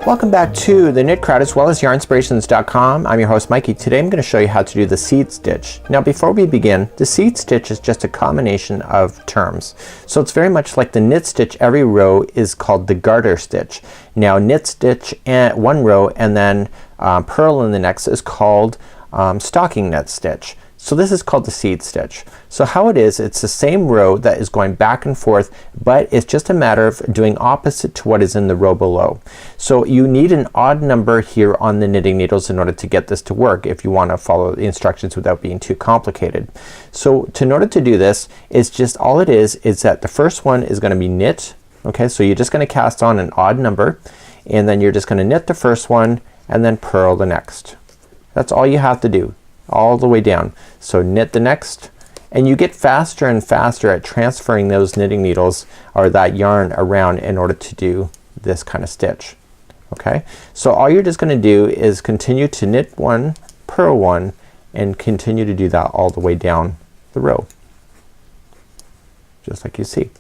Welcome back to the Knit Crowd as well as yarnspirations.com. I'm your host Mikey. Today I'm going to show you how to do the seed stitch. Now before we begin, the seed stitch is just a combination of terms. So it's very much like the knit stitch. Every row is called the garter stitch. Now knit stitch and one row and then purl in the next is called stockinette stitch. So this is called the seed stitch. So how it is, it's the same row that is going back and forth, but it's just a matter of doing opposite to what is in the row below. So you need an odd number here on the knitting needles in order to get this to work if you want to follow the instructions without being too complicated. So in order to do this, it's just all it is that the first one is going to be knit. Okay, so you're just going to cast on an odd number and then you're just going to knit the first one and then purl the next. That's all you have to do, all the way down. So knit the next, and you get faster and faster at transferring those knitting needles or that yarn around in order to do this kind of stitch. Okay, so all you're just gonna do is continue to knit one, purl one, and continue to do that all the way down the row, just like you see.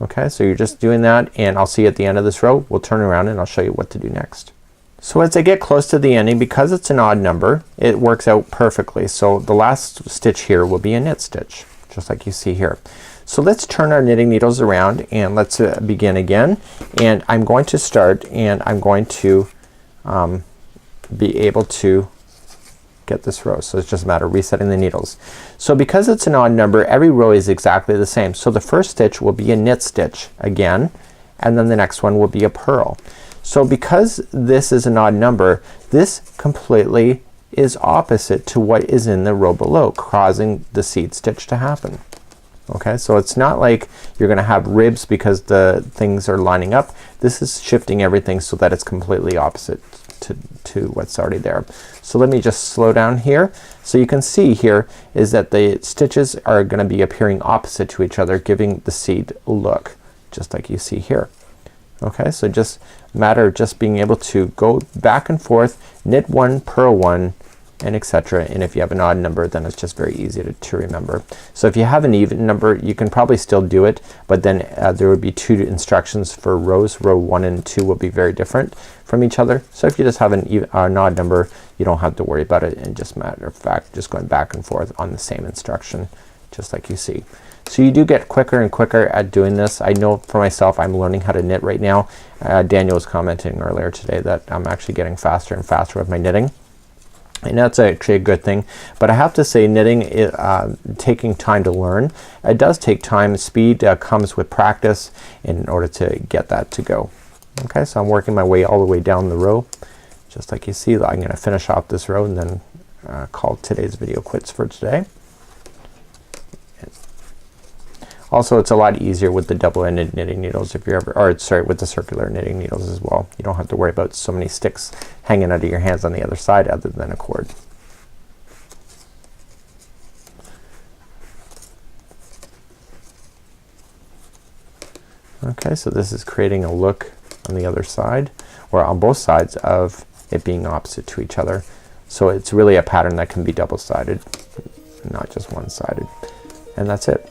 Okay, so you're just doing that, and I'll see you at the end of this row. We'll turn around and I'll show you what to do next. So as I get close to the ending, because it's an odd number, it works out perfectly. So the last stitch here will be a knit stitch, just like you see here. So let's turn our knitting needles around and let's begin again. And I'm going to start and I'm going to be able to get this row. So it's just a matter of resetting the needles. So because it's an odd number, every row is exactly the same. So the first stitch will be a knit stitch again, and then the next one will be a purl. So because this is an odd number, this completely is opposite to what is in the row below, causing the seed stitch to happen. Okay, so it's not like you're gonna have ribs because the things are lining up. This is shifting everything so that it's completely opposite to what's already there. So let me just slow down here. So you can see here is that the stitches are gonna be appearing opposite to each other, giving the seed a look, just like you see here. Okay, so just a matter of just being able to go back and forth, knit one, purl one, and etc. And if you have an odd number, then it's just very easy to remember. So if you have an even number, you can probably still do it, but then there would be two instructions for rows. Row 1 and 2 will be very different from each other. So if you just have an odd number, you don't have to worry about it, and just matter of fact just going back and forth on the same instruction, just like you see. So you do get quicker and quicker at doing this. I know for myself, I'm learning how to knit right now. Daniel was commenting earlier today that I'm actually getting faster and faster with my knitting, and that's actually a good thing. But I have to say, knitting is taking time to learn. It does take time. Speed comes with practice in order to get that to go. Okay, so I'm working my way all the way down the row, just like you see. I'm gonna finish off this row and then call today's video quits for today. Also, it's a lot easier with the double-ended knitting needles if you're ever, or sorry, with the circular knitting needles as well. You don't have to worry about so many sticks hanging out of your hands on the other side other than a cord. Okay, so this is creating a look on the other side, or on both sides of it being opposite to each other. So it's really a pattern that can be double-sided, not just one-sided. And that's it.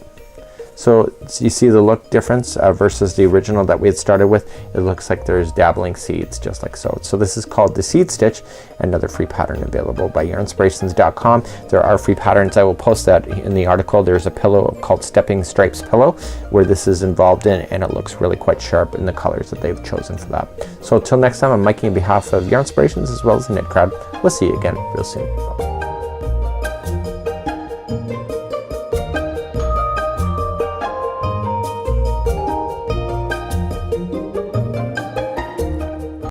So you see the look difference versus the original that we had started with. It looks like there's dabbling seeds, just like so. So this is called the seed stitch, another free pattern available by yarnspirations.com. There are free patterns. I will post that in the article. There's a pillow called Stepping Stripes pillow where this is involved in, and it looks really quite sharp in the colors that they've chosen for that. So until next time, I'm Mikey on behalf of Yarnspirations as well as the Knit Crowd. We'll see you again real soon.